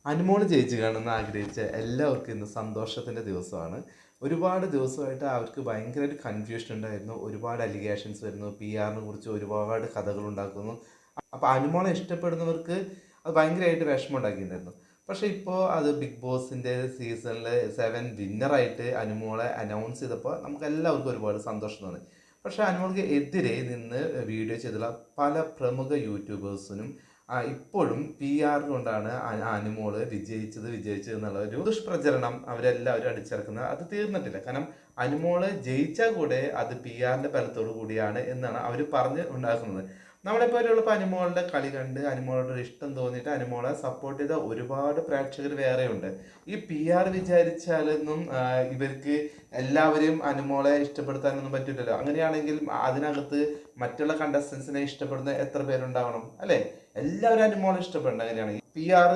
അനുമോള് ജയിച്ച് കാണുമെന്ന് ആഗ്രഹിച്ച എല്ലാവർക്കും ഇന്ന് സന്തോഷത്തിൻ്റെ ദിവസമാണ്. ഒരുപാട് ദിവസമായിട്ട് അവർക്ക് ഭയങ്കരമായിട്ട് കൺഫ്യൂഷൻ ഉണ്ടായിരുന്നു. ഒരുപാട് അലിഗേഷൻസ് വരുന്നു. പി ആറിനെ കുറിച്ച് ഒരുപാട് കഥകൾ ഉണ്ടാക്കുന്നു. അപ്പോൾ അനുമോളെ ഇഷ്ടപ്പെടുന്നവർക്ക് അത് ഭയങ്കരമായിട്ട് വിഷമം ഉണ്ടാക്കിയിട്ടുണ്ടായിരുന്നു. പക്ഷേ ഇപ്പോൾ അത് ബിഗ് ബോസിൻ്റെ സീസണിൽ 7 വിന്നറായിട്ട് അനുമോളെ അനൗൺസ് ചെയ്തപ്പോൾ നമുക്ക് എല്ലാവർക്കും ഒരുപാട് സന്തോഷം തോന്നി. പക്ഷേ അനുമോൾക്ക് എതിരെ നിന്ന് വീഡിയോ ചെയ്തുള്ള പല പ്രമുഖ യൂട്യൂബേഴ്സിനും ഇപ്പോഴും പി ആർ കൊണ്ടാണ് അനുമോള് വിജയിച്ചത് എന്നുള്ള ഒരു ദുഷ്പ്രചരണം അവരെല്ലാവരും അടിച്ചിറക്കുന്നത്. അത് തീർന്നിട്ടില്ല. കാരണം അനുമോള് ജയിച്ചാൽ കൂടെ അത് പി ആറിന്റെ ബലത്തോടു കൂടിയാണ് എന്നാണ് അവർ പറഞ്ഞ് ഉണ്ടാക്കുന്നത്. നമ്മളെപ്പോലുള്ള അനുമോളുടെ കളി കണ്ട് അനുമോളോട് ഒരു ഇഷ്ടം തോന്നിയിട്ട് അനുമോളെ സപ്പോർട്ട് ചെയ്ത ഒരുപാട് പ്രേക്ഷകർ വേറെയുണ്ട്. ഈ പി ആർ വിചാരിച്ചാലൊന്നും ഇവർക്ക് എല്ലാവരെയും അനുമോളെ ഇഷ്ടപ്പെടുത്താനൊന്നും പറ്റില്ലല്ലോ. അങ്ങനെയാണെങ്കിൽ അതിനകത്ത് മറ്റുള്ള കണ്ടസ്റ്റൻസിനെ ഇഷ്ടപ്പെടുന്ന എത്ര പേരുണ്ടാവണം അല്ലേ? എല്ലാവരും അനുമോളെ ഇഷ്ടപ്പെടണം. അങ്ങനെയാണെങ്കിൽ പി ആർ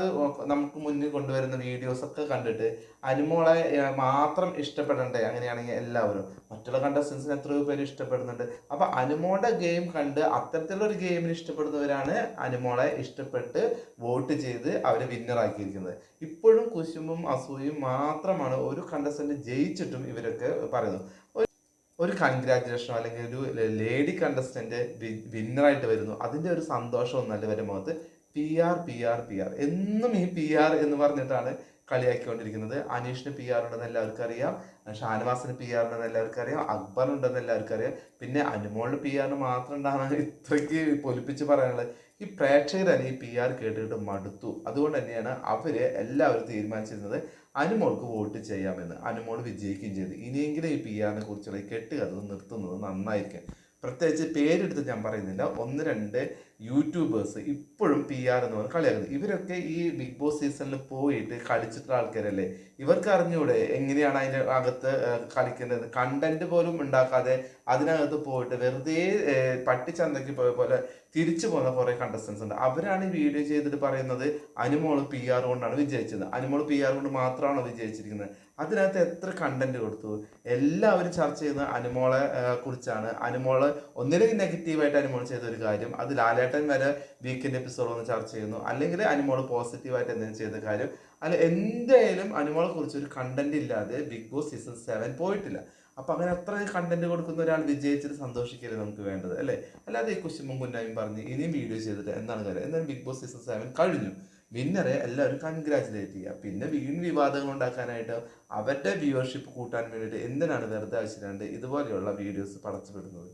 നമുക്ക് മുന്നിൽ കൊണ്ടുവരുന്ന വീഡിയോസ് ഒക്കെ കണ്ടിട്ട് അനുമോളെ മാത്രം ഇഷ്ടപ്പെടണ്ടേ? അങ്ങനെയാണെങ്കിൽ എല്ലാവരും മറ്റുള്ള കണ്ടസ്റ്റൻസിന് എത്രയോ പേര് ഇഷ്ടപ്പെടുന്നുണ്ട്. അപ്പൊ അനുമോളുടെ ഗെയിം കണ്ട് അത്തരത്തിലുള്ള ഒരു ഗെയിമിന് ഇഷ്ടപ്പെടുന്നവരാണ് അനുമോളെ ഇഷ്ടപ്പെട്ട് വോട്ട് ചെയ്ത് അവരെ വിന്നറാക്കിയിരിക്കുന്നത്. ഇപ്പോഴും കുശുമ്പും അസൂയും മാത്രമാണ് ഒരു കണ്ടസ്റ്റന്റ് ജയിച്ചിട്ടും ഇവരൊക്കെ പറയുന്നത്. ഒരു കൺഗ്രാറ്റുലേഷനോ അല്ലെങ്കിൽ ഒരു ലേഡി കണ്ടസ്റ്റന്റ് വിന്നറായിട്ട് വരുന്നു, അതിന്റെ ഒരു സന്തോഷമൊന്നല്ല ഇവരുടെ മുഖത്ത്. P R P R P R എന്നും ഈ പി ആർ എന്ന് പറഞ്ഞിട്ടാണ് കളിയാക്കിക്കൊണ്ടിരിക്കുന്നത്. അനീഷിന് പി ആർ ഉണ്ടെന്ന് എല്ലാവർക്കും അറിയാം, ഷാനവാസിന് പി ആർ ഉണ്ടെന്ന് എല്ലാവർക്കും അറിയാം, അക്ബർ ഉണ്ടെന്ന് എല്ലാവർക്കും അറിയാം. പിന്നെ അനുമോളിന് പി ആറിന് മാത്രം ഉണ്ടാകുന്ന ഇത്രയ്ക്ക് പൊലിപ്പിച്ച് പറയാനുള്ളത് ഈ പ്രേക്ഷകരല്ല ഈ പി ആർ കേട്ടിട്ട് മടുത്തു. അതുകൊണ്ട് തന്നെയാണ് അവര് എല്ലാവരും തീരുമാനിച്ചിരുന്നത് അനുമോൾക്ക് വോട്ട് ചെയ്യാമെന്ന്. അനുമോൾ വിജയിക്കുകയും ചെയ്തു. ഇനിയെങ്കിലും ഈ പി ആറിനെ കുറിച്ചുള്ള കെട്ടുകഥ നിർത്തുന്നത് നന്നായിരിക്കും. പ്രത്യേകിച്ച് പേരെടുത്ത് ഞാൻ പറയുന്നില്ല, 1-2 യൂട്യൂബേഴ്സ് ഇപ്പോഴും പി ആർ എന്ന് പറഞ്ഞ് കളിയാക്കുന്നത്. ഇവരൊക്കെ ഈ ബിഗ് ബോസ് സീസണിൽ പോയിട്ട് കളിച്ചിട്ടുള്ള ആൾക്കാരല്ലേ. ഇവർക്ക് അറിഞ്ഞൂടെ എങ്ങനെയാണ് അതിൻ്റെ അകത്ത് കളിക്കേണ്ടത്? കണ്ടന്റ് പോലും ഉണ്ടാക്കാതെ അതിനകത്ത് പോയിട്ട് വെറുതെ പട്ടിച്ചന്തയ്ക്ക് പോയ പോലെ തിരിച്ചു പോകുന്ന കുറെ കണ്ടസ്റ്റൻസ് ഉണ്ട്. അവരാണ് ഈ വീഡിയോ ചെയ്തിട്ട് പറയുന്നത് അനുമോള് പി ആർ കൊണ്ടാണ് വിജയിച്ചത്, അനുമോള് പി ആർ കൊണ്ട് മാത്രമാണോ വിജയിച്ചിരിക്കുന്നത്. അതിനകത്ത് എത്ര കണ്ടന്റ് കൊടുത്തു? എല്ലാവരും ചർച്ച ചെയ്യുന്ന അനുമോളെ കുറിച്ചാണ്. അനുമോള് ഒന്നില്ലെങ്കിൽ നെഗറ്റീവായിട്ട് അനുമോൾ ചെയ്ത ഒരു കാര്യം, അത് ലാലേട്ടൻ വരെ വീക്കെൻഡ് എപ്പിസോഡ് ഒന്ന് ചർച്ച ചെയ്യുന്നു. അല്ലെങ്കിൽ അനുമോള് പോസിറ്റീവായിട്ട് എന്തെങ്കിലും ചെയ്ത കാര്യം. അല്ല, എന്തായാലും അനുമോളെ കുറിച്ച് ഒരു കണ്ടന്റ് ഇല്ലാതെ ബിഗ് ബോസ് സീസൺ 7 പോയിട്ടില്ല. അപ്പൊ അങ്ങനെ അത്ര കണ്ടന്റ് കൊടുക്കുന്ന ഒരാൾ വിജയിച്ചിട്ട് സന്തോഷിക്കല്ലേ നമുക്ക് വേണ്ടത് അല്ലേ? അല്ലാതെ ഈ കുശുമ്പും കുന്നായും പറഞ്ഞ് ഇനിയും വീഡിയോ ചെയ്തിട്ട് എന്താണ് കാര്യം? എന്നാലും ബിഗ് ബോസ് സീസൺ 7 കഴിഞ്ഞു. വിന്നറെ എല്ലാവരും കൺഗ്രാറ്റുലേറ്റ് ചെയ്യുക. പിന്നെ വീണ്ടും വിവാദങ്ങൾ ഉണ്ടാക്കാനായിട്ട് അവരുടെ വ്യൂവർഷിപ്പ് കൂട്ടാൻ വേണ്ടിയിട്ട് എന്തിനാണ് വെറുതെ ആവശ്യമില്ലാണ്ട് ഇതുപോലെയുള്ള വീഡിയോസ് പടച്ചുവിടുന്നത്?